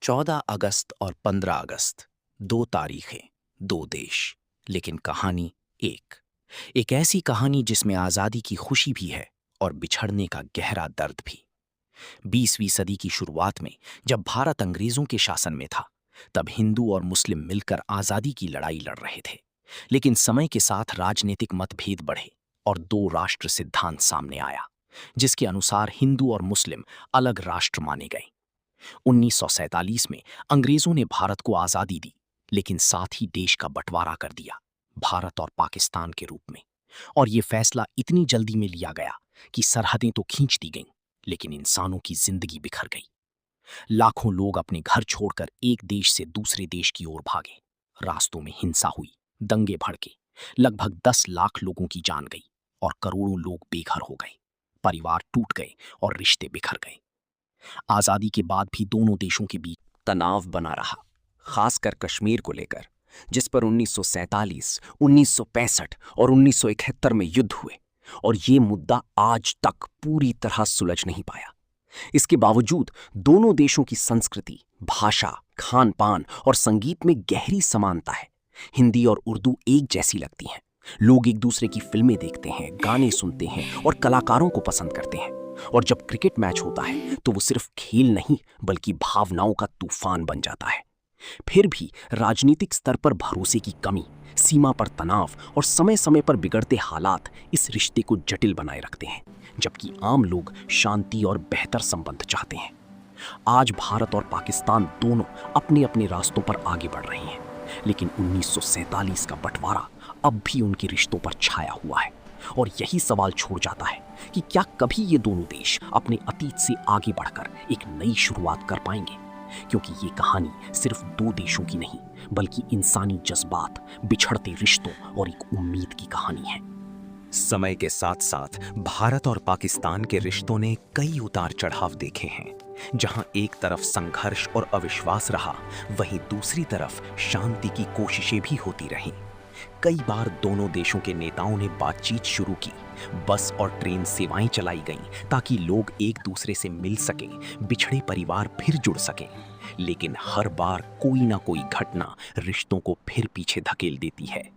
14 अगस्त और 15 अगस्त, दो तारीखें, दो देश, लेकिन कहानी एक ऐसी कहानी जिसमें आजादी की खुशी भी है और बिछड़ने का गहरा दर्द भी। 20वीं सदी की शुरुआत में जब भारत अंग्रेजों के शासन में था, तब हिंदू और मुस्लिम मिलकर आजादी की लड़ाई लड़ रहे थे। लेकिन समय के साथ राजनीतिक मतभेद बढ़े और दो राष्ट्र सिद्धांत सामने आया, जिसके अनुसार हिंदू और मुस्लिम अलग राष्ट्र माने गए। 1947 में अंग्रेजों ने भारत को आजादी दी, लेकिन साथ ही देश का बंटवारा कर दिया, भारत और पाकिस्तान के रूप में। और ये फैसला इतनी जल्दी में लिया गया कि सरहदें तो खींच दी गईं, लेकिन इंसानों की जिंदगी बिखर गई। लाखों लोग अपने घर छोड़कर एक देश से दूसरे देश की ओर भागे। रास्तों में हिंसा हुई, दंगे भड़के, लगभग 10 लाख लोगों की जान गई और करोड़ों लोग बेघर हो गए। परिवार टूट गए और रिश्ते बिखर गए। आजादी के बाद भी दोनों देशों के बीच तनाव बना रहा, खासकर कश्मीर को लेकर, जिस पर 1947, 1965 और 1971 में युद्ध हुए, और ये मुद्दा आज तक पूरी तरह सुलझ नहीं पाया। इसके बावजूद दोनों देशों की संस्कृति, भाषा, खान पान और संगीत में गहरी समानता है। हिंदी और उर्दू एक जैसी लगती हैं। लोग एक दूसरे की फिल्में देखते हैं, गाने सुनते हैं और कलाकारों को पसंद करते हैं। और जब क्रिकेट मैच होता है तो वो सिर्फ खेल नहीं बल्कि भावनाओं का तूफान बन जाता है। फिर भी राजनीतिक स्तर पर भरोसे की कमी, सीमा पर तनाव और समय समय पर बिगड़ते हालात इस रिश्ते को जटिल बनाए रखते हैं, जबकि आम लोग शांति और बेहतर संबंध चाहते हैं। आज भारत और पाकिस्तान दोनों अपने अपने रास्तों पर आगे बढ़ रहे हैं, लेकिन 1947 का बंटवारा अब भी उनके रिश्तों पर छाया हुआ है। और यही सवाल छोड़ जाता है कि क्या कभी ये दोनों देश अपने अतीत से आगे बढ़कर एक नई शुरुआत कर पाएंगे, क्योंकि ये कहानी सिर्फ दो देशों की नहीं बल्कि इंसानी जज्बात, बिछड़ते रिश्तों और एक उम्मीद की कहानी है। समय के साथ साथ भारत और पाकिस्तान के रिश्तों ने कई उतार चढ़ाव देखे हैं। जहां एक तरफ संघर्ष और अविश्वास रहा, वहीं दूसरी तरफ शांति की कोशिशें भी होती रहीं। कई बार दोनों देशों के नेताओं ने बातचीत शुरू की, बस और ट्रेन सेवाएं चलाई गईं ताकि लोग एक दूसरे से मिल सकें, बिछड़े परिवार फिर जुड़ सकें। लेकिन हर बार कोई ना कोई घटना रिश्तों को फिर पीछे धकेल देती है।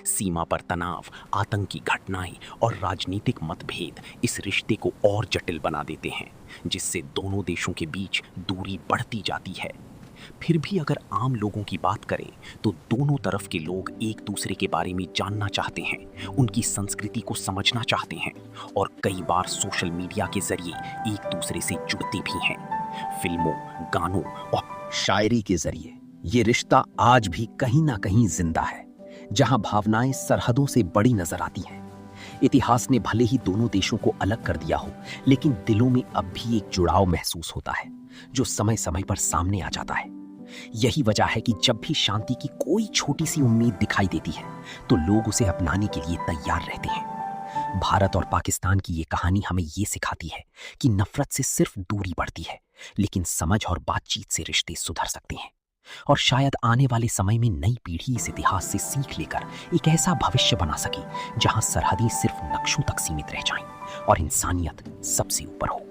सीमा पर तनाव, आतंकी घटनाएं और राजनीतिक मतभेद इस रिश्ते को और जटिल बना देते हैं, जिससे दोनों देशों के बीच दूरी बढ़ती जाती है। फिर भी अगर आम लोगों की बात करें तो दोनों तरफ के लोग एक दूसरे के बारे में जानना चाहते हैं, उनकी संस्कृति को समझना चाहते हैं और कई बार सोशल मीडिया के जरिए एक दूसरे से जुड़ते भी हैं। फिल्मों, गानों और शायरी के जरिए ये रिश्ता आज भी कहीं ना कहीं जिंदा है, जहां भावनाएं सरहदों से बड़ी नजर आती हैं। इतिहास ने भले ही दोनों देशों को अलग कर दिया हो, लेकिन दिलों में अब भी एक जुड़ाव महसूस होता है, जो समय समय पर सामने आ जाता है। यही वजह है कि जब भी शांति की कोई छोटी सी उम्मीद दिखाई देती है तो लोग उसे अपनाने के लिए तैयार रहते हैं। भारत और पाकिस्तान की ये कहानी हमें ये सिखाती है कि नफरत से सिर्फ दूरी बढ़ती है, लेकिन समझ और बातचीत से रिश्ते सुधर सकते हैं। और शायद आने वाले समय में नई पीढ़ी इस इतिहास से सीख लेकर एक ऐसा भविष्य बना सके जहां सरहदें सिर्फ नक्शों तक सीमित रह जाएं और इंसानियत सबसे ऊपर हो।